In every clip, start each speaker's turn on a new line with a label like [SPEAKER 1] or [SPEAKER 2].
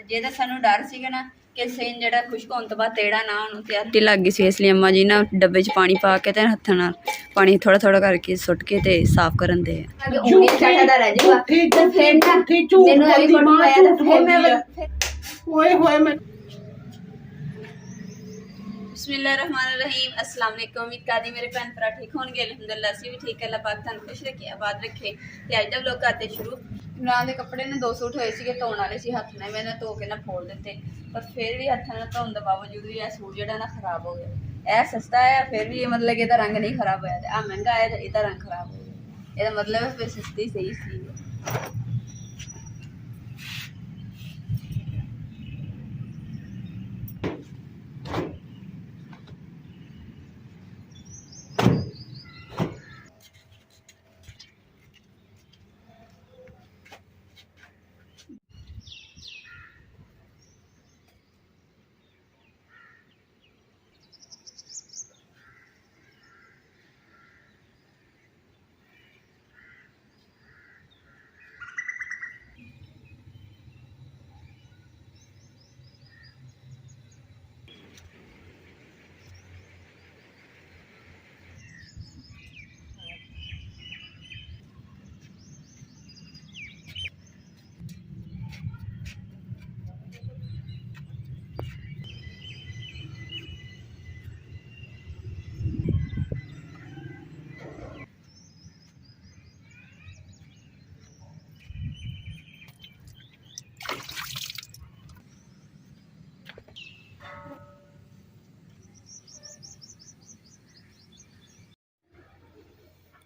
[SPEAKER 1] ਜੇ ਤਾਂ ਸਾਨੂੰ ਡਰ ਸੀਗਾ ਨਾ ਕਿ ਸੇਨ ਜਿਹੜਾ ਖੁਸ਼ਕ ਹੋਣ ਤੋਂ ਬਾਅਦ ਤੇੜਾ ਨਾ ਉਹਨੂੰ ਤਿਆਰੀ ਲੱਗ ਗਈ ਸੀ, ਇਸ ਲਈ ਅੰਮਾ ਜੀ ਨਾ ਡੱਬੇ 'ਚ ਪਾਣੀ ਪਾ ਕੇ ਤੇ ਹੱਥਾਂ ਨਾਲ ਪਾਣੀ ਥੋੜਾ ਥੋੜਾ ਕਰਕੇ ਸੁੱਟ ਕੇ ਤੇ ਸਾਫ਼ ਕਰਨ ਦੇ बिस्मिल्लाहिर्रहमानिर्रहीम अस्सलाम वालेकुम। उम्मीद करदी मेरे भैन भरा ठीक होंगे। अल्हम्दुलिल्लाह असीं भी ठीक है। अल्लाह पाक तुहानूं खुश रखे आबाद रखे। ते अज दा व्लॉग करते शुरू। इमरान दे कपड़े ने 2 सूट होए सीगे धोण वाले सी, हत्थ ने मैंने धो के ना फोड़ दित्ते, पर फिर भी हत्थां नाल धोण दे बावजूद भी यह सूट जिहड़ा ना खराब हो गया। यह सस्ता है फिर भी मतलब कि इहदा रंग नहीं खराब होया, ते आ महंगा है ते इहदा रंग खराब हो गया। इहदा मतलब है फिर सस्ती सही सी।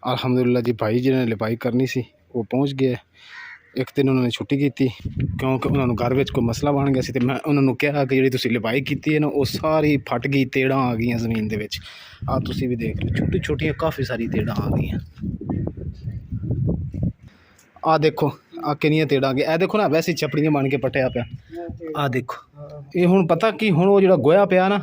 [SPEAKER 2] अल्हम्दुलिल्लाह जी, भाई जिन्होंने लिपाई करनी सी वो पहुँच गए। एक दिन उन्होंने छुट्टी की क्योंकि उन्होंने घर में कोई मसला बन गया सी, तो मैं उन्होंने कहा कि जी लिपाई की है ना वो सारी फट गई, तेड़ा आ गई जमीन के विच। आ तुसी भी देख लो छोटी छोटियां काफ़ी सारी तेड़ा आ गई। आ देखो आ किनियां तेड़ा आ गई। ए देखो ना वैसे छपड़ियां बन के पट्टिया पिया। आ देखो ये हुण पता कि हुण वो जिहड़ा गोया पिया ना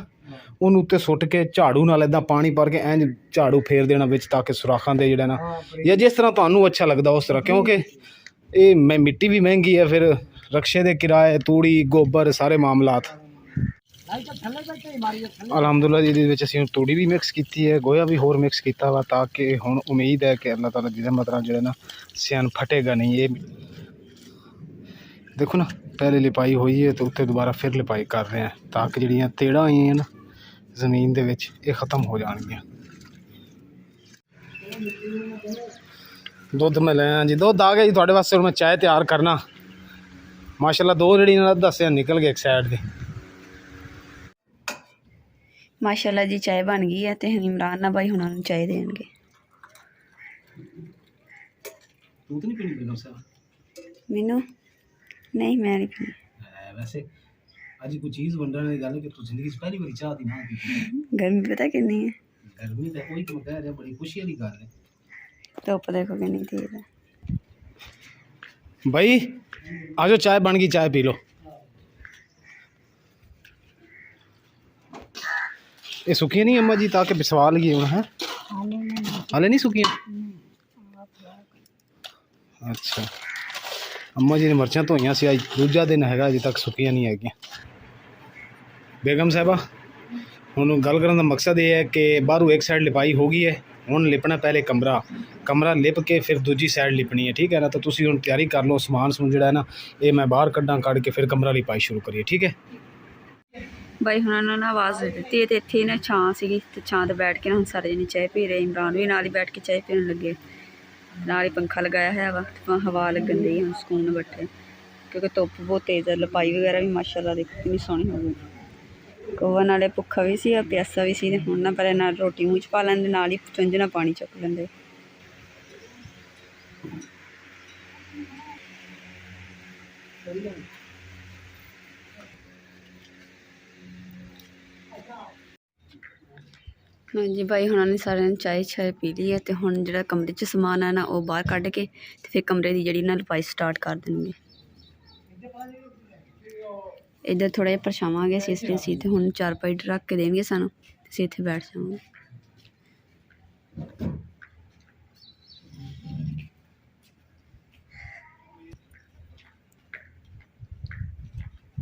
[SPEAKER 2] ਉਹਨੂੰ ਉੱਤੇ ਸੁੱਟ ਕੇ ਝਾੜੂ ਨਾਲ ਇੱਦਾਂ ਪਾਣੀ ਭਰ ਕੇ ਇੰਝ ਝਾੜੂ ਫੇਰ ਦੇਣਾ ਵਿੱਚ, ਤਾਂ ਕਿ ਸੁਰਾਖਾਂ ਦੇ ਜਿਹੜਾ ਨਾ ਜਾਂ ਜਿਸ ਤਰ੍ਹਾਂ ਤੁਹਾਨੂੰ ਅੱਛਾ ਲੱਗਦਾ ਉਸ ਤਰ੍ਹਾਂ, ਕਿਉਂਕਿ ਇਹ ਮਿੱਟੀ ਵੀ ਮਹਿੰਗੀ ਹੈ, ਫਿਰ ਰਕਸ਼ੇ ਦੇ ਕਿਰਾਏ, ਤੂੜੀ, ਗੋਬਰ, ਸਾਰੇ ਮਾਮਲਾਤ। ਅਲਹਮਦੁਲਿਲਾ ਜੀ ਇਹਦੇ ਵਿੱਚ ਅਸੀਂ ਤੂੜੀ ਵੀ ਮਿਕਸ ਕੀਤੀ ਹੈ, ਗੋਇਆ ਵੀ ਹੋਰ ਮਿਕਸ ਕੀਤਾ ਵਾ, ਤਾਂ ਕਿ ਹੁਣ ਉਮੀਦ ਹੈ ਕਿ ਅੱਲਾਹ ਤਾਲਾ ਦੀ ਰਹਿਮਤ ਨਾਲ ਜਿਹੜਾ ਨਾ ਸਿਆਨ ਫਟੇਗਾ नहीं। ये देखो ना पहले लिपाई हुई है तो उत्ते दोबारा फिर लिपाई कर रहे हैं, ताकि ਜਿਹੜੀਆਂ ਤੇੜਾਂ ਆਈਆਂ हैं ना ਜ਼ਮੀਨ ਦੇ ਵਿੱਚ ਇਹ ख़त्म हो ਜਾਣਗੀਆਂ। ਦੁੱਧ ਮੈਂ ਲੈ ਆਇਆ ਜੀ, ਦੁੱਧ ਆ ਗਿਆ ਜੀ ਤੁਹਾਡੇ ਵਾਸਤੇ। ਹੁਣ ਮੈਂ ਚਾਹ ਤਿਆਰ ਕਰਨਾ। ਮਾਸ਼ਾਅੱਲਾ 2 ਜਿਹੜੀ ਨਾਲ ਦੱਸਿਆ ਨਿਕਲ ਗਏ ਇੱਕ ਸਾਈਡ ਦੇ।
[SPEAKER 1] माशाल्लाह जी चाय बन गई है, तो हम इमरान ना भाई हुणां नूं चाय देंगे।
[SPEAKER 2] तू तो नहीं पीनी बेगम साहब?
[SPEAKER 1] मैनू नहीं, मैं नहीं पीनी।
[SPEAKER 2] वैसे आज कोई चीज़ बनने की गल है कि तू जिंदगी से पहली बार चाह दी ना पी।
[SPEAKER 1] गर्मी पता कितनी है?
[SPEAKER 2] गर्मी तो कोई तो कह रहा बड़ी खुशी वाली गल है।
[SPEAKER 1] धुप देखो कितनी तेज है
[SPEAKER 2] भाई। आज चाय बन गई, चाय पी लो। ये सुखियां नहीं अम्मा जी, ताकि बिसवा लगी हूँ है हाले नहीं सुखियां। अच्छा अम्मा जी ने मिर्चां धोइयां सी, अज दूजा दिन है, अजे तक सुखियां नहीं है। बेगम साहबा हुण गल करन दा मकसद ये है कि बाहरों एक साइड लिपाई हो गई है, हुण लिपना पहले कमरा लिप के फिर दूजी साइड लिपनी है, ठीक है ना। तो तुसीं हुण तैयारी कर लो, समान समून जिहड़ा है ना ये मैं बाहर कढ़ के फिर कमरा लिपाई शुरू करिए, ठीक है।
[SPEAKER 1] भाई हुणां ने आवाज़ दे दी तो इत्थे ना छां सीगी, ते छां ते बैठ के ना हुण सारे जने चाय पी रहे। इमरान भी नाल ही बैठ के चाय पीने लगे, नाल ही पंखा लगाया है वा, हवा लगन दी हम सुकून बैठे, क्योंकि धुप बहुत तेज़ है। लिपाई वगैरह भी माशाल्लाह देखो कितनी सोहनी हो गई। कोवा नाले भुखा भी सी प्यासा भी सी, हुण ना पहले नाल रोटी मूँह च पा लैंदे, नाल ही चुंझ नाल पानी चुक लैंदे। हाँ जी भाई हुणां ने सारे ने चाय शाय पी ली है, तो हुण जिहड़ा कमरे च समान है ना वो बाहर कढ़ के ते फिर कमरे की जिहड़ी ना लिपाई स्टार्ट कर देंगे। इधर थोड़ा जिहा परछावां गया सी, इसलिए असीं ते हुण चारपाई रख के देंगे सानूं, असीं इत्थे बैठ जावांगे।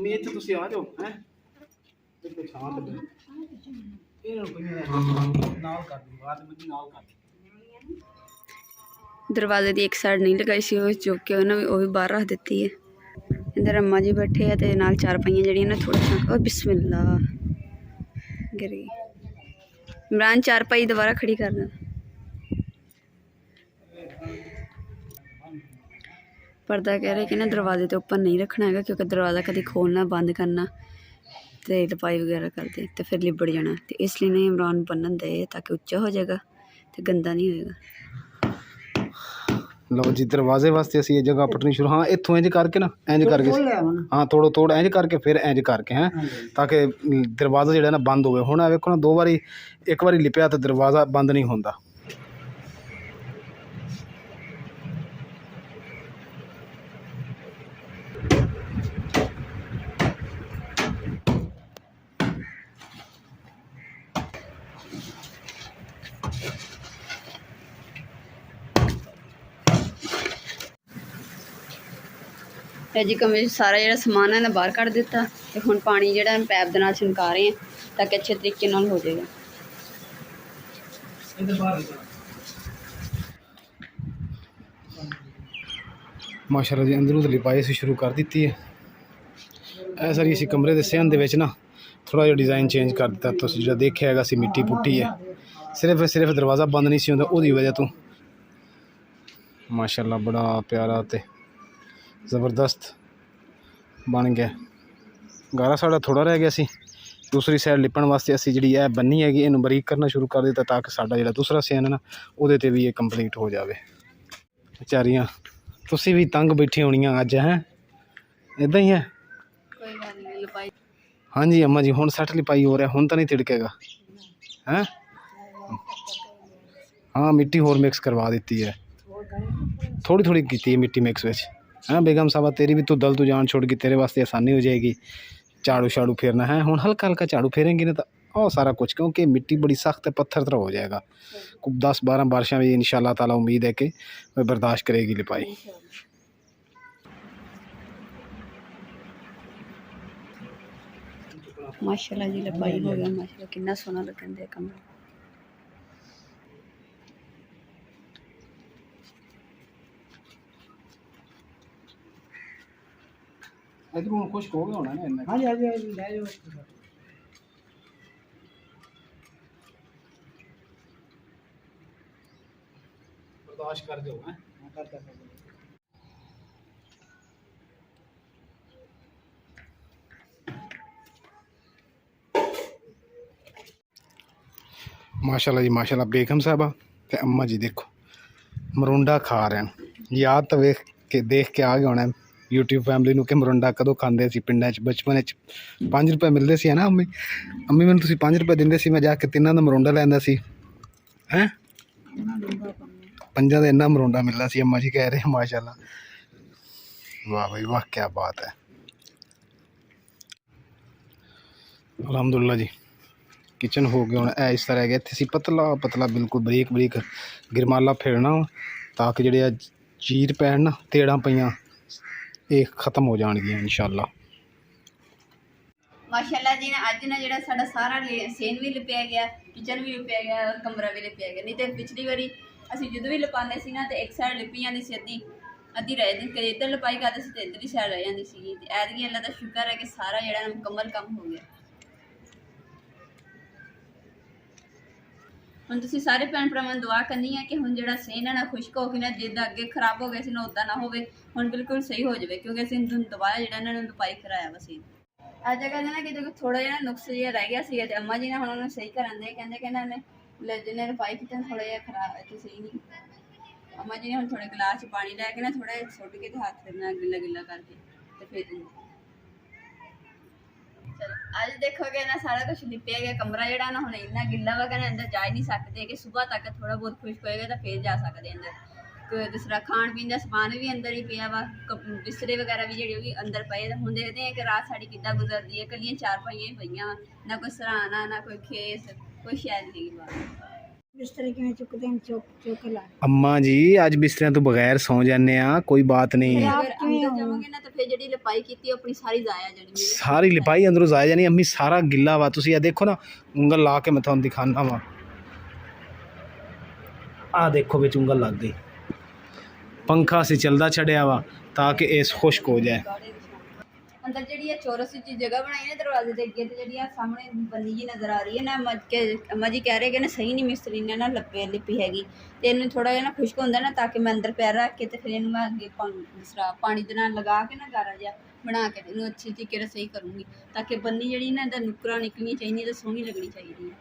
[SPEAKER 2] ਮੇਚ ਤੁਸੀਂ ਆ ਜਾਓ ਹੈ ਇੱਥੇ ਛਾਂ ਤੇ ਇਹਨਾਂ ਨੂੰ ਕੋਈ ਨਾਲ ਕਰ ਦਿਓ ਬਾਅਦ ਵਿੱਚ ਨਾਲ ਕਰ ਦਿਓ।
[SPEAKER 1] दरवाजे की एक साइड नहीं लगाई सी जो कि उन्होंने वो भी बाहर रख दी है। इधर अम्मा जी बैठे हैं तो नाल चार पाइयां जड़ियां ना थोड़ा सा ओ बिस्मिल्ला गिर गई। इमरान चार पाई दोबारा खड़ी कर देना। पर्दा कह रहे कि ना दरवाजे के ऊपर नहीं रखना है क्योंकि दरवाज़ा कभी खोलना बंद करना तो लपाई वगैरह कर दे तो फिर लिबड़ जाना, तो इसलिए नहीं इमरान बनन दे ताकि उच्चा हो जाएगा तो गंदा नहीं होएगा।
[SPEAKER 2] लो जी दरवाजे वास्ते असी ये जगह पटनी शुरू हाँ इत्थों इंज करके ना इंज करके हाँ तोड़ो तोड़ इंज करके फिर इंज करके हैं ताकि दरवाज़ा जो ना बंद होवे। हुण वेखो ना दो बारी एक बारी लिपया तो दरवाज़ा बंद नहीं होंदा।
[SPEAKER 1] जी कमरे सारा जो समान है ना बाहर कढ़ दिता तो हुण पानी जो पैप के नाल छिनका रहे हैं ताकि अच्छे तरीके नाल हो जाएगा।
[SPEAKER 2] माशाअल्लाह जी अंदरों तो लिपाई असीं शुरू कर दी है। ऐ सारी असीं कमरे के सहन दे विच ना थोड़ा जिहा डिज़ाइन चेंज कर दिता। तुसीं जिहड़ा देखिआ हैगा असीं मिट्टी पुट्टी है सिर्फ दरवाज़ा बंद नहीं सी होंदा उहदी वजह तो माशाअल्लाह बड़ा प्यारा ते ज़बरदस्त बन गया। गारा साढ़ा थोड़ा रह गया सी दूसरी साइड लिपण वास्ते असी जी है बन्नी हैगी इनू बरीक करना शुरू कर दिता ताकि साडा जो दूसरा सेन है ना वो भी ये कंप्लीट हो जाए। बेचारियां तुसी भी तंग बैठी होनियां अज हैं इदा ही है। हाँ जी अम्मा जी हुण सट लिपाई हो रहा हुण तो नहीं तिड़केगा हैं। हाँ मिट्टी होर मिक्स करवा दी है थोड़ी थोड़ी की है मिट्टी मिक्स विच। हाँ बेगम साहबा तेरी भी तू दल तू जान छोड़ गई तेरे वास्ते आसानी हो जाएगी झाड़ू शाड़ू फेरना है। हुण हल्का हल्का झाड़ू फेरेंगे ना तो और सारा कुछ क्योंकि मिट्टी बड़ी सख्त है पत्थर तरह हो जाएगा। 10-12 बारिशां भी इंशाल्लाह ताला उम्मीद है कि वह बर्दाश्त करेगी लिपाई।
[SPEAKER 1] माशाल्लाह जी लिपाई हो गया माशाल्लाह कितना सोहना लगन दे कमरा।
[SPEAKER 2] इधर हुण खुश्क हो गया होना ना इन्ना। हाँ जी ले जाओ बर्दाश्त कर दो हैं कर माशाल्लाह जी माशाल्लाह बेगम साहबा ते अम्मा जी देखो मरुंडा खा रहे हैं। याद तो देख के आ गया होना यूट्यूब फैमिली नूं कि मरुंडा कदों खांदे सी पिंडां च बचपन च 5 रुपए मिलते सी है ना अम्मी अम्मी मैनूं तुसीं 5 रुपए दिंदे सी मैं जाके 3 दा मरुंडा लैंदा सी हैं 5 दा इन्ना मरुंडा मिलदा सी। अम्मा जी कह रहे हैं माशाल्लाह वाह भाई वाह क्या बात है अल्हम्दुलिल्लाह जी। किचन हो गया हूँ इस तरह है इतने पतला पतला बिल्कुल बरीक बरीक गिरमाला फेरना ताकि जेह्ड़े चीर पैन ना तेड़ा पईयां ये खत्म हो जाएगी इंशाल्लाह।
[SPEAKER 1] माशाल्लाह जी ने अज ना जो साडा सारा सेन भी लिपिया गया किचन भी लिपिया गया और कमरा भी लिपिया गया। नहीं तो पिछली बारी असीं जदों भी लिपांदे सी ना तो एक साइड लिपी जाती सी अद्धी अद्धी रह जाती कदे इधर लिपाई करते सी तो इधर ही साइड रह जाती सी। ऐतकी अल्लाह दा शुक्र है कि सारा जो मुकम्मल काम हो गया। हुण तुसीं सारे भैन भरावां नूं दुआ करनी है कि हुण जिहड़ा सेन है ना खुश्क हो के ना जिद्दां अगे खराब हो गया सी ना उदां ना होवे हुण बिल्कुल सही हो जाए क्योंकि असीं दोबारा जिहड़ा इन्हां नूं लपाई कराया वा सेन। अज जगह ना कि थोड़ा जिहा नुक्स जिहा रह गया सी ते अम्मा जी ने हुण उहनूं सही करन दे कहंदे कि इन्हां जिन्हें लपाई कीती थोड़ा जिहा खराब इत्थे सही नहीं। अम्मा जी ने हुण थोड़े गिलास च पानी लैके ना थोड़ा सुट के ते हत्थ नाल गिल्ला गिल्ला करके ते फिर दिंदे। चलो अज देखोगे ना सारा कुछ लिपिया गया कमरा जो ना हम इन्ना गिला वा कहना अंदर जा ही नहीं सकते कि सुबह तक थोड़ा बहुत खुश्क होएगा तो फिर जा सकते अंदर। कोई दूसरा खाण पीन का समान भी अंदर ही पिया वा बिस्तरे वगैरह भी जेह्ड़े भी अंदर पे हम देखते हैं कि रात साड़ी किद्दां गुजरदी है कलियां चार पाइयां ही पईयां ना कोई सराहना ना कोई खेस कोई शैल नहीं बात।
[SPEAKER 3] ਬਿਸਤਰੇ ਕਿਵੇਂ ਚੁੱਕਦੇ ਨੇ, ਚੁੱਕ ਲਾ
[SPEAKER 2] ਅੰਮਾ ਜੀ ਅੱਜ ਬਿਸਤਰਿਆਂ ਤੋਂ ਬਗੈਰ ਸੌ ਜਾਂਦੇ ਆ, ਕੋਈ ਬਾਤ ਨਹੀਂ।
[SPEAKER 1] ਅਗਰ ਅੰਦਰ ਜਾਵਾਂਗੇ ਨਾ ਤਾਂ ਫਿਰ ਜਿਹੜੀ ਲਿਪਾਈ ਕੀਤੀ ਆਪਣੀ ਸਾਰੀ ਜ਼ਾਇਆ ਜਾਣੀ ਹੈ।
[SPEAKER 2] ਸਾਰੀ ਲਿਪਾਈ ਅੰਦਰੋਂ ਜ਼ਾਇਆ ਜਾਣੀ। ਅੰਮੀ ਸਾਰਾ ਗਿੱਲਾ ਵਾ, ਤੁਸੀਂ ਇਹ ਦੇਖੋ ਨਾ, ਉਂਗਲ ਲਾ ਕੇ ਮੈਂ ਤੁਹਾਨੂੰ ਦਿਖਾਣਾ ਵਾ। ਆ ਦੇਖੋ ਵਿੱਚ ਉਂਗਲ ਲੱਗ ਗਈ। पंखा से चलता छड़िया वा ताकि इस खुश्क हो जाए।
[SPEAKER 1] अंदर जी चौरस जी जगह बनाई है दरवाजे के अगे, तो जी सामने बनी जी नज़र आ रही है ना, अम्मा जी कह रहे कि ना सही नहीं मिस्त्री ने ना लिपी हैगी, तो इन्हें थोड़ा जिहा ना खुश्क होंदा ना, ताकि मैं अंदर पैर रख के तो फिर इन्हूं मैं अगे दूसरा पानी दे नाल लगा के ना गारा जिहा बना के इन्हूं अच्छी तरीके नाल सही करूँगी, ताकि बन्नी जी ना इहदा नुकरा निकलनी चाहिए, तो सोहनी लगनी चाहिए।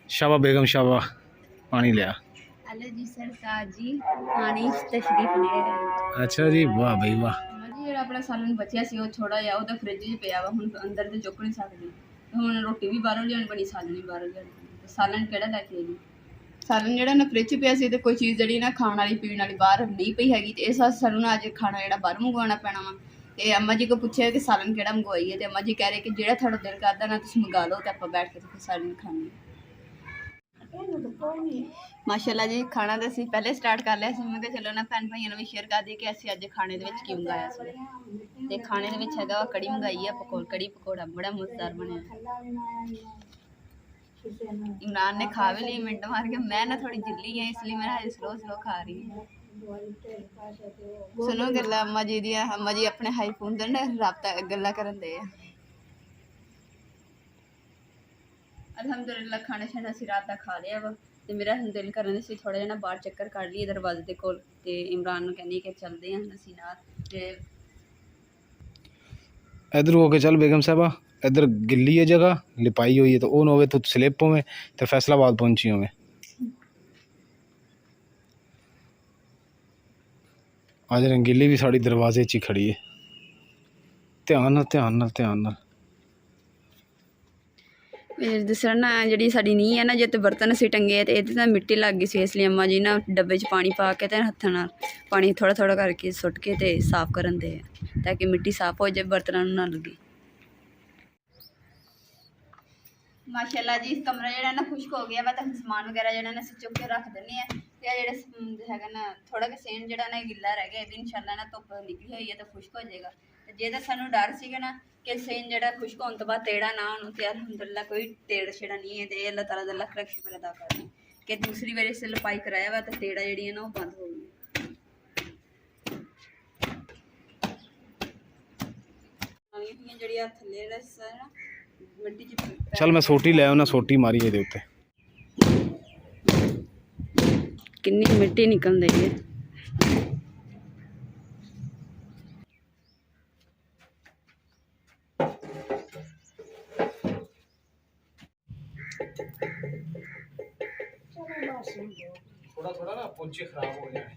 [SPEAKER 2] शाबा बेगम शाबा पानी लिया।
[SPEAKER 1] हेलो जी सरकार जी, पानी तशरीफ ले आए।
[SPEAKER 2] अच्छा जी, वाह भाई वाह।
[SPEAKER 1] जी जो अपना सालन बचिया सी, थोड़ा जिहा वो फ्रिज च पिया वा, हुण अंदर तो चुक नहीं सकदी, हुण रोटी भी बाहरों लियानी बनी, सालन भी बाहरों लियानी, सालन केड़ा लैके आई? सालन जिहड़ा ना फ्रिज च पिया सी, ते कोई चीज़ जिहड़ी ना खाण वाली पीण वाली बाहर नहीं पई हैगी, ते इस वास्ते सानूं अज खाना जिहड़ा बाहरों मंगवाउणा पैना वा। ते अम्मा जी को पुछया कि सालन केड़ा मंगवाईए, ते अम्मा जी कह रहे कि जिहड़ा थोड़ा दिल करदा ना तुसीं मंगा लो, ते आपां बैठ के ते सालन खाने। माशाल्लाह जी खाना तो असीं पहले स्टार्ट कर लिया सी, मैं कहा चलो ना भैन भाइयों भी शेयर कर दी कि असीं अज खाने दे विच की मंगाया सी। ते खाने दे विच हैगा कड़ी मंगाई है, कड़ी पकौड़ा बड़ा मज़ेदार बनया। इमरान ने खा भी ली मिनट मार के, मैं ना थोड़ी जिल्ली है इसलिए मैं हजे स्लो स्लो खा रही हूँ। सुनो गल्लां अम्मा जी दी, अम्मा जी अपने हाई फोन दे ना राबता गल्लां करन दे। अलहमदुलिल्लाह खाना शाना असीं रात दा खा लिया वा, ते मेरा दिल करन दे सी थोड़ा जिहा ना बाहर चक्कर कढ लईए दरवाजे दे कोल, ते इमरान नूं कहनी कि चलदे आं असीं नाल। ते
[SPEAKER 2] इधर हो के चल बेगम साहबा, इधर गिल्ली है जगह, लिपाई हुई है, तो वो ना होवे तो स्लिप होवे तो फैसलाबाद पहुंची होवे। आज रंगीली भी साड़ी दरवाजे च ही खड़ी है। ध्यान नाल ध्यान नाल ध्यान नाल।
[SPEAKER 1] दूसरा ना जी साड़ी नींह है ना, जो बर्तन असीं टंगे तो ये मिट्टी लग गई सी, इसलिए अम्मा जी ना डब्बे च पानी पा के ते हत्थां नाल पानी थोड़ा थोड़ा करके सुट के ते साफ करन दे, ताकि मिट्टी साफ हो जाए, बर्तनों ना लगे। माशाल्लाह जी कमरा जो ना खुश्क हो गया वा, तो समान वगैरह जो ना चुक के रख देने हैं, जो है ना थोड़ा कि सेन जो ना गिला रह गया, इंशाल्लाह ना धुप निकली हुई है तो खुश्क हो जाएगा। तो जे तो सानू डर सीगा ना कि सेन जो खुश्क होने तो बाद तेड़ा ना होने, तो अलहमदुलिल्लाह कोई टेड़ छेड़ा नहीं है, तो अल्लाह ताला दा लख लख शुक्र अदा करते कि दूसरी बार इस लपाई कराया वा, तो तेड़ा जी है ना वो बंद हो गई।
[SPEAKER 2] चल मैं सोटी ले आना, सोटी मारी ये उत्ते
[SPEAKER 1] कितनी मिट्टी निकल रही है।
[SPEAKER 2] थोड़ा थोड़ा ना पोंछे खराब हो जाए।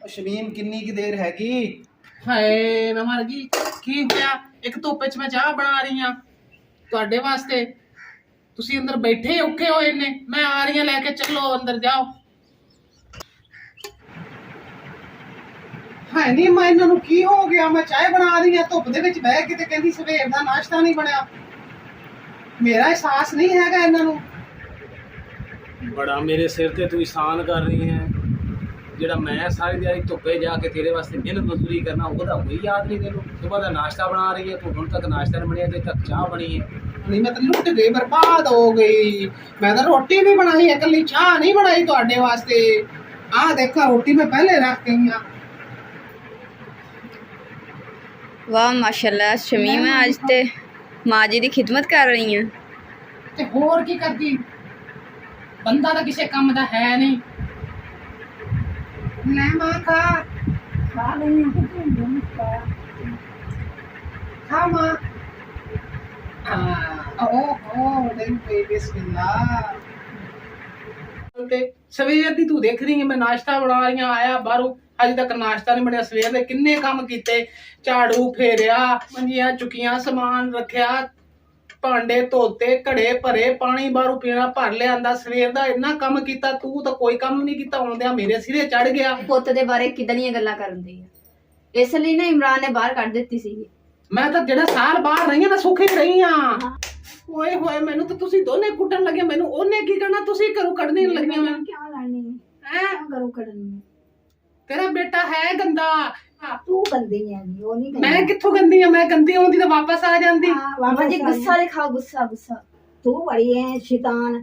[SPEAKER 2] शमीम किन्नी की देर हैगी?
[SPEAKER 4] ਹਾਏ ਮੈਂ ਮਰ ਗਈ। ਕੀ ਹੋਇਆ? ਇੱਕ ਧੁੱਪ 'ਚ ਮੈਂ ਚਾਹ ਬਣਾ ਰਹੀ ਹਾਂ ਤੁਹਾਡੇ ਵਾਸਤੇ, ਤੁਸੀਂ ਅੰਦਰ ਬੈਠੇ ਔਖੇ ਹੋਏ ਨੇ, ਮੈਂ ਆ ਰਹੀ ਹਾਂ ਲੈ ਕੇ ਚੱਲੋ ਅੰਦਰ ਜਾਓ। ਹਾਏ ਨਹੀਂ ਮੈਂ ਇਹਨਾਂ ਨੂੰ ਕੀ ਹੋ ਗਿਆ? ਮੈਂ ਚਾਹ ਬਣਾ ਰਹੀ ਹਾਂ ਧੁੱਪ ਦੇ ਵਿੱਚ ਬਹਿ ਕੇ, ਤੇ ਕਹਿੰਦੀ ਸਵੇਰ ਦਾ ਨਾਸ਼ਤਾ ਨਹੀਂ ਬਣਿਆ। ਮੇਰਾ ਅਹਿਸਾਸ ਨਹੀਂ ਹੈਗਾ ਇਹਨਾਂ ਨੂੰ।
[SPEAKER 2] बड़ा मेरे सिर ते तू एहसान कर रही है, ਜਿਹੜਾ ਮੈਂ ਸਾਰੀ ਦਿਹਾੜੀ ਧੁੱਪੇ ਜਾ ਕੇ ਤੇਰੇ ਵਾਸਤੇ ਮਿਹਨਤ ਮਜ਼ਦੂਰੀ ਕਰਨਾ, ਉਹਦਾ ਕੋਈ ਯਾਦ ਨਹੀਂ ਤੈਨੂੰ? ਸੁਬਾਹ ਦਾ ਨਾਸ਼ਤਾ ਬਣਾ ਰਹੀ ਹੈ ਤੂੰ, ਹੁਣ ਤੱਕ ਨਾਸ਼ਤਾ ਨਹੀਂ ਬਣਿਆ, ਤੇ ਤੱਕ ਚਾਹ ਬਣੀ ਹੈ
[SPEAKER 4] ਨਹੀਂ। ਮੈਂ ਤਾਂ ਲੁੱਟ ਗਈ, ਬਰਬਾਦ ਹੋ ਗਈ। ਮੈਂ ਤਾਂ ਰੋਟੀ ਵੀ ਬਣਾਈ ਹੈ, ਇਕੱਲੀ ਚਾਹ ਨਹੀਂ ਬਣਾਈ ਤੁਹਾਡੇ ਵਾਸਤੇ। ਆਹ ਦੇਖੋ ਰੋਟੀ ਮੈਂ ਪਹਿਲੇ ਰੱਖ ਗਈ ਹਾਂ।
[SPEAKER 1] वाह माशाल्लाह शमीम आज ते माँ जी की खिदमत कर रही हैं।
[SPEAKER 4] ਤੇ ਹੋਰ ਕੀ ਕਰਦੀ? ਬੰਦਾ ਤਾਂ ਕਿਸੇ ਕੰਮ ਦਾ ਹੈ ਨਹੀਂ। ਲੈ ਮਾਂ ਖਾ
[SPEAKER 3] ਖਾ ਲਈ ਕਿ ਤੂੰ
[SPEAKER 4] ਖਾ ਮਾਂ। ਓਹ ਨਹੀਂ ਬਿਸਮਿਲ੍ਲਾ। ਤੇ ਸਵੇਰ ਦੀ ਤੂੰ ਦੇਖ ਰਹੀ ਹੈ ਮੈਂ ਨਾਸ਼ਤਾ ਬਣਾ ਰਹੀ ਹਾਂ, ਆਇਆ ਬਾਹਰੋਂ ਅਜੇ ਤੱਕ ਨਾਸ਼ਤਾ ਨਹੀਂ ਬਣਿਆ। ਸਵੇਰ ਦੇ ਕਿੰਨੇ ਕੰਮ ਕੀਤੇ, ਝਾੜੂ ਫੇਰਿਆ, ਮੰਜੀਆਂ ਚੁੱਕੀਆਂ, ਸਮਾਨ ਰੱਖਿਆ, ਭਾਂਡੇ ਧੋਤੇ, ਘੜੇ ਭਰੇ, ਪਾਣੀ ਬਾਹਰੋਂ ਪੀਣਾ ਭਰ ਲਿਆਂਦਾ, ਸਵੇਰ ਦਾ ਇੰਨਾ ਕੰਮ ਕੀਤਾ, ਤੂੰ ਤਾਂ ਕੋਈ ਕੰਮ ਨਹੀਂ ਕੀਤਾ, ਆਉਂਦਿਆਂ ਮੇਰੇ ਸਿਰੇ ਚੜ ਗਿਆ।
[SPEAKER 1] ਪੁੱਤ ਦੇ ਬਾਰੇ ਕਿਦਾਂ ਦੀਆਂ ਗੱਲਾਂ ਕਰਨ ਦੀ ਆ। ਇਸ ਲਈ ਨਾ ਇਮਰਾਨ ਨੇ ਬਾਹਰ ਕੱਢ ਦਿੱਤੀ ਸੀ।
[SPEAKER 4] ਮੈਂ ਤਾਂ ਜਿਹੜਾ ਸਾਲ ਬਾਹਰ ਰਹੀ ਆ ਮੈਂ ਸੁਖੀ ਰਹੀ ਆ। ਓਏ ਹੋਏ ਮੈਨੂੰ ਤਾਂ ਤੁਸੀਂ ਦੋਨੇ ਕੁੱਟਣ ਲੱਗੇ, ਮੈਨੂੰ ਉਹਨੇ ਕੀ ਕਰਨਾ, ਤੁਸੀਂ ਘਰੋਂ ਕੱਢਣੇ ਲੱਗੀਆਂ ਮੈਂ।
[SPEAKER 3] ਕਿਉਂ ਲੜਨੀ ਹੈ
[SPEAKER 4] ਹੈਂ?
[SPEAKER 3] ਕਿਉਂ ਘਰੋਂ ਕੱਢਣੀ ਹੈ?
[SPEAKER 4] ਤੇਰਾ ਬੇਟਾ ਹੈ ਗੰਦਾ।
[SPEAKER 3] ਤੂੰ ਗੰਦੀ ਹੈ ਉਹ ਨਹੀਂ
[SPEAKER 4] ਮੈਂ ਕਿੱਥੋਂ ਗੰਦੀ ਆ? ਮੈਂ ਗੰਦੀ ਹੁੰਦੀ ਤਾਂ ਵਾਪਸ ਆ ਜਾਂਦੀ।
[SPEAKER 1] ਅਮਾ ਜੀ ਗੁੱਸਾ ਦਿਖਾਓ, ਗੁੱਸਾ ਗੁੱਸਾ।
[SPEAKER 3] ਤੂੰ ਬੜੀ ਹੈ ਸ਼ੈਤਾਨ,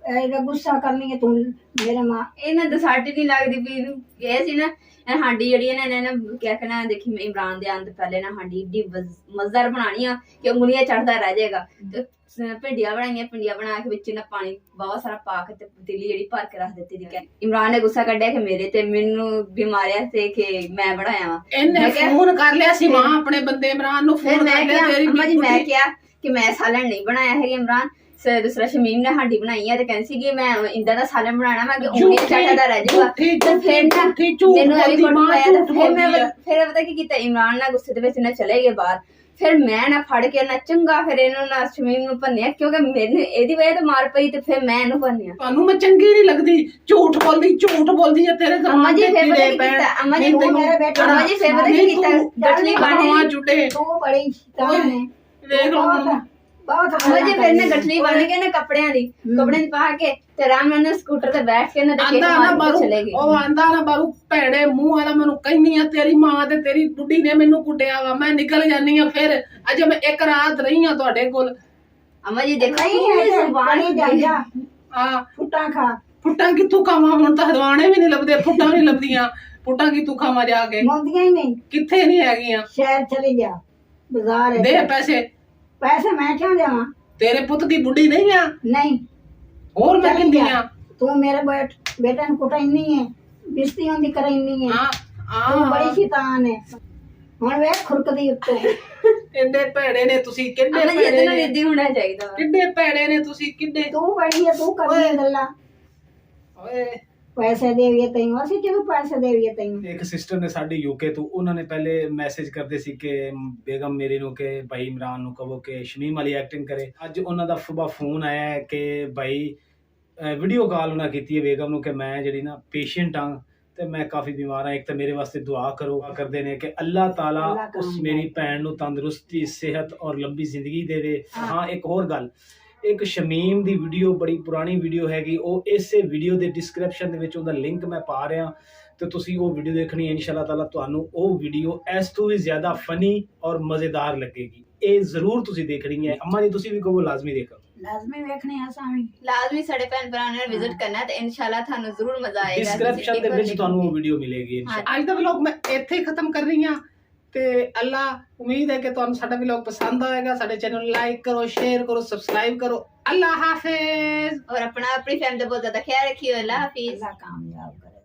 [SPEAKER 3] ਇਹਦਾ ਗੁੱਸਾ ਕਰਨੀ ਹੈ ਤੂੰ ਮੇਰੇ ਮਾਂ।
[SPEAKER 1] ਇਹਨਾਂ ਦਾ ਸਾਡੀ ਨਹੀਂ ਲੱਗਦੀ ਵੀ ਇਹਨੂੰ ਇਹ ਸੀ ਨਾ ਇਹ ਹਾਂਡੀ ਜਿਹੜੀ ਇਹਨਾਂ ਨੇ ਕਿਆ ਕਹਿਣਾ, ਦੇਖੀ ਇਮਰਾਨ ਦੇ ਆਉਣ ਤੋਂ ਪਹਿਲੇ ਨਾ ਹਾਂਡੀ ਏਡੀ ਮਜ਼ੇਦਾਰ ਬਣਾਣੀ ਆ ਕਿ ਉਂਗਲੀਆਂ ਚੜਦਾ ਰਹਿ ਜਾਏਗਾ। ਤੇ ਭਿੰਡੀਆਂ ਬਣਾਈਆਂ, ਭਿੰਡੀਆਂ ਬਣਾ ਕੇ ਵਿੱਚ ਨਾ ਪਾਣੀ ਬਹੁਤ ਸਾਰਾ ਪਾ ਕੇ ਤੇ ਪਤੀਲੀ ਜਿਹੜੀ ਭਰ ਕੇ ਰੱਖ ਦਿੱਤੀ। ਠੀਕ ਹੈ, ਇਮਰਾਨ ਨੇ ਗੁੱਸਾ ਕੱਢਿਆ ਕਿ ਮੇਰੇ ਤੇ ਮੈਨੂੰ ਬਿਮਾਰਿਆ ਤੇ ਕਿ ਮੈਂ ਬਣਾਇਆ ਵਾ।
[SPEAKER 4] ਇਹਨੇ ਫੋਨ ਕਰ ਲਿਆ ਸੀ ਮਾਂ ਆਪਣੇ ਬੰਦੇ ਇਮਰਾਨ ਨੂੰ,
[SPEAKER 1] ਫਿਰ
[SPEAKER 4] ਫੋਨ
[SPEAKER 1] ਮੈਂ
[SPEAKER 4] ਕਰ ਲਿਆ
[SPEAKER 1] ਕਿਹਾ
[SPEAKER 4] ਤੇਰੀ
[SPEAKER 1] ਅਮਾ ਜੀ, ਮੈਂ ਕਿਹਾ ਕਿ ਮੈਂ ਸਾਲਣ ਨਹੀਂ ਬਣਾਇਆ ਹੈ ਇਮਰਾਨ। ਦੂਸਰਾ ਸ਼ਮੀਮ ਨੇ ਹਾਂਡੀ ਬਣਾਈ ਹੈ ਤੇ ਕਹਿੰਦੀ ਸੀ ਕਿ ਮੈਂ ਇੰਦਾ ਦਾ ਸਾਲਣ ਬਣਾਣਾ, ਮੈਂ ਕਿ ਉਂਗਲੀ ਚੜਦਾ ਰਹਿ ਜਾਊਗਾ। ਤੇ ਫਿਰ ਨਾ ਮੈਨੂੰ ਐਵੇਂ ਕੁੱਟ ਪਾਇਆ ਤੇ ਫਿਰ ਪਤਾ ਕੀ ਕੀਤਾ, ਇਮਰਾਨ ਨਾਲ ਗੁੱਸੇ ਦੇ ਵਿੱਚ ਨਾ ਚਲੇ ਗਏ ਬਾਹਰ। ਫਿਰ ਮੈਂ ਨਾ ਫੜ ਕੇ ਨਾ ਚੰਗਾ ਫਿਰ ਇਹਨੂੰ ਨਾ ਸ਼ਮੀਮ ਨੂੰ ਭੰਨਿਆ, ਕਿਉਂਕਿ ਮੈਨੂੰ ਇਹਦੀ ਵਜ੍ਹਾ ਤੋਂ ਮਾਰ ਪਈ ਤੇ ਫਿਰ ਮੈਂ ਇਹਨੂੰ ਭੰਨਿਆ।
[SPEAKER 4] ਤੁਹਾਨੂੰ ਮੈਂ ਚੰਗੀ ਨਹੀਂ ਲੱਗਦੀ, ਝੂਠ ਬੋਲਦੀ ਹੈ ਤੇਰੇ
[SPEAKER 1] ਅਮਾ ਜੀ ਫਿਰ ਪਤਾ ਕੀ ਕੀਤਾ, ਅਮਾ ਜੀ ਅਮਾ ਜੀ ਫਿਰ ਪਤਾ ਕੀ ਕੀਤਾ, ਗਠਲੀ ਬੰਨ
[SPEAKER 4] ਝੂਠੇ
[SPEAKER 3] ਤੂੰ ਬੜੀ ਸ਼ੈਤਾਨ ਹੈ।
[SPEAKER 4] ਵੇਖ ਲਓ
[SPEAKER 3] ਬਹੁਤ
[SPEAKER 1] ਅਮਾ ਜੀ ਫਿਰ ਨਾ ਗਠਲੀ ਬੰਨ ਕੇ ਨਾ ਕੱਪੜਿਆਂ ਦੀ ਪਾ ਕੇ ਤੇ ਆਰਾਮ ਨਾਲ ਸਕੂਟਰ ਤੇ ਬੈਠ ਕੇ ਨਾ ਤੇ ਖੇਤ ਮਾਰ ਕੇ ਚਲੇ ਗਏ।
[SPEAKER 4] ਉਹ ਆਂਦਾ ਨਾ ਬਾਰੂ ਭੈੜੇ ਮੂੰਹ ਵਾਲਾ, ਮੈਨੂੰ ਕਹਿੰਦੀ ਆ ਤੇਰੀ ਮਾਂ ਤੇ ਤੇਰੀ ਬੁੱਢੀ ਨੇ ਮੈਨੂੰ ਕੁੱਟਿਆ ਵਾ, ਮੈਂ ਨਿਕਲ ਜਾਨੀ ਆ। ਫਿਰ ਅਜੇ ਮੈਂ ਇੱਕ ਰਾਤ ਰਹੀ ਆ ਤੁਹਾਡੇ ਕੋਲ।
[SPEAKER 1] ਅਮਾ ਜੀ ਦੇਖੋ
[SPEAKER 3] ਬਣੀ ਜਾ
[SPEAKER 4] ਆ
[SPEAKER 3] ਫੁੱਟਾਂ ਖਾ।
[SPEAKER 4] ਫੁੱਟਾਂ ਕਿੱਥੋਂ ਖਾਵਾਂ? ਹੁਣ ਤਾਂ ਹਦਵਾਣੇ ਵੀ ਨਹੀਂ ਲੱਭਦੇ, ਫੁੱਟਾਂ ਨਹੀਂ ਲੱਭਦੀਆਂ। ਫੁੱਟਾਂ ਕਿੱਥੋਂ ਖਾਵਾਂ ਜਾ ਕੇ?
[SPEAKER 3] ਮੁੰਦੀਆਂ ਹੀ ਨਹੀਂ,
[SPEAKER 4] ਕਿੱਥੇ ਨਹੀਂ ਹੈਗੀਆਂ।
[SPEAKER 3] ਸ਼ਹਿਰ ਚਲੀ ਜਾ, ਬਾਜ਼ਾਰ ਹੈ।
[SPEAKER 4] ਦੇ ਪੈਸੇ।
[SPEAKER 3] ਪੈਸੇ ਮੈਂ ਕਿਉਂ ਦੇਵਾਂ?
[SPEAKER 4] ਤੇਰੇ ਪੁੱਤ ਦੀ ਬੁੱਢੀ ਨਹੀਂ ਆ?
[SPEAKER 3] ਨਹੀਂ,
[SPEAKER 4] ਹੋਰ ਮੈਂ ਕਹਿੰਦੀ ਆ
[SPEAKER 3] ਤੂੰ ਮੇਰੇ ਬੇਟੇ ਨੂੰ ਕੁਟਾਈਨੀ ਹੈ, ਬਿਸਤੀ ਹੁੰਦੀ ਕਰੈਨੀ ਹੈ। ਤੂੰ ਬੜੀ ਸ਼ੈਤਾਨ ਹੈ। ਹੁਣ ਵੇਖ ਖੁਰਕਦੀ ਉੱਤੇ।
[SPEAKER 4] ਕਿੰਨੇ ਭੈੜੇ ਨੇ ਤੁਸੀਂ, ਕਿੰਨੇ
[SPEAKER 1] ਅਮਾ ਜੀ
[SPEAKER 4] ਭੈੜੇ
[SPEAKER 1] ਇਹਨੂੰ
[SPEAKER 4] ਨੇ,
[SPEAKER 1] ਇੱਦੀ ਹੋਣਾ ਚਾਹੀਦਾ ਵਾ।
[SPEAKER 4] ਕਿੰਨੇ ਭੈੜੇ ਨੇ ਤੁਸੀਂ, ਕਿੰਨੇ।
[SPEAKER 3] ਤੂੰ ਬੜੀ ਹੈ, ਤੂੰ ਕਰਦੀ ਗੱਲਾਂ।
[SPEAKER 4] ਓਏ
[SPEAKER 3] ਪੈਸੇ ਦੇਵੀਏ ਤੈਨੂੰ, ਅਸੀਂ ਕਿਉਂ ਪੈਸੇ ਦੇਵੀਏ ਤੈਨੂੰ?
[SPEAKER 2] ਇੱਕ ਸਿਸਟਰ ਨੇ ਸਾਡੀ ਯੂਕੇ ਤੋਂ, ਉਹਨਾਂ ਨੇ ਪਹਿਲੇ ਮੈਸੇਜ ਕਰਦੇ ਸੀ ਕਿ ਬੇਗਮ ਮੇਰੀ ਨੂੰ ਕਿ ਭਾਈ ਇਮਰਾਨ ਨੂੰ ਕਹੋ ਕਿ ਸ਼ਮੀਮ ਵਾਲੀ ਐਕਟਿੰਗ ਕਰੇ। ਅੱਜ ਉਹਨਾਂ ਦਾ ਸੁਬਾਹ ਫੋਨ ਆਇਆ ਹੈ ਕਿ ਭਾਈ ਵੀਡੀਓ ਕਾਲ ਉਹਨਾਂ ਕੀਤੀ ਹੈ ਬੇਗਮ ਨੂੰ ਕਿ ਮੈਂ ਜਿਹੜੀ ਨਾ ਪੇਸ਼ੈਂਟ ਹਾਂ ਤੇ ਮੈਂ ਕਾਫੀ ਬਿਮਾਰ ਹਾਂ, ਇੱਕ ਤਾਂ ਮੇਰੇ ਵਾਸਤੇ ਦੁਆ ਕਰੋ। ਕਰਦੇ ਨੇ ਕਿ ਅੱਲਾਹ ਤਾਲਾ ਉਸ ਮੇਰੀ ਭੈਣ ਨੂੰ ਤੰਦਰੁਸਤੀ, ਸਿਹਤ ਔਰ ਲੰਬੀ ਜ਼ਿੰਦਗੀ ਦੇਵੇ। ਹਾਂ, ਇੱਕ ਹੋਰ ਗੱਲ, ਇੱਕ ਸ਼ਮੀਮ ਦੀ ਵੀਡੀਓ, ਬੜੀ ਪੁਰਾਣੀ ਵੀਡੀਓ ਹੈਗੀ, ਉਹ ਇਸੇ ਵੀਡੀਓ ਦੇ ਡਿਸਕ੍ਰਿਪਸ਼ਨ ਦੇ ਵਿੱਚ ਉਹਦਾ ਲਿੰਕ ਮੈਂ ਪਾ ਰਿਹਾ ਤੇ ਤੁਸੀਂ ਉਹ ਵੀਡੀਓ ਦੇਖਣੀ ਹੈ। ਇਨਸ਼ਾਅੱਲਾ ਤਾਲਾ ਤੁਹਾਨੂੰ ਉਹ ਵੀਡੀਓ ਇਸ ਤੋਂ ਵੀ ਜ਼ਿਆਦਾ ਫਨੀ ਔਰ ਮਜ਼ੇਦਾਰ ਲੱਗੇਗੀ। ਇਹ ਜ਼ਰੂਰ ਤੁਸੀਂ ਦੇਖਣੀ ਹੈ। ਅੰਮਾ ਜੀ ਤੁਸੀਂ ਵੀ ਕਹੋ ਲਾਜ਼ਮੀ ਦੇਖੋ।
[SPEAKER 3] ਲਾਜ਼ਮੀ ਵੇਖਣੇ ਆ ਸਾਮੀ।
[SPEAKER 1] ਲਾਜ਼ਮੀ ਸਾਡੇ ਭੈਣ ਭਰਾਵਾਂ ਨੇ ਵਿਜ਼ਿਟ ਕਰਨਾ ਤੇ ਇਨਸ਼ਾਅੱਲਾ ਤੁਹਾਨੂੰ ਜ਼ਰੂਰ ਮਜ਼ਾ ਆਏਗਾ।
[SPEAKER 2] ਡਿਸਕ੍ਰਿਪਸ਼ਨ ਦੇ ਵਿੱਚ ਤੁਹਾਨੂੰ ਉਹ ਵੀਡੀਓ ਮਿਲੇਗੀ ਇਨਸ਼ਾਅੱਲਾ।
[SPEAKER 4] ਅੱਜ ਦਾ ਵਲੌਗ ਮੈਂ ਇੱਥੇ ਹੀ ਖਤਮ ਕਰ ਰਹੀ ਹਾਂ ਤੇ ਅੱਲਾ ਉਮੀਦ ਹੈ ਕਿ ਤੁਹਾਨੂੰ ਸਾਡਾ ਵਲੌਗ ਪਸੰਦ ਆਏਗਾ। ਸਾਡੇ ਚੈਨਲ ਨੂੰ ਲਾਈਕ ਕਰੋ, ਸ਼ੇਅਰ ਕਰੋ, ਸਬਸਕ੍ਰਾਈਬ ਕਰੋ। ਅੱਲਾ ਹਾਫਿਜ਼।
[SPEAKER 1] और अपनी फैमिली बहुत ज्यादा ख्याल रखिए। अल्लाह हाफिज।
[SPEAKER 3] ਅੱਲਾ ਕਾਮਯਾਬ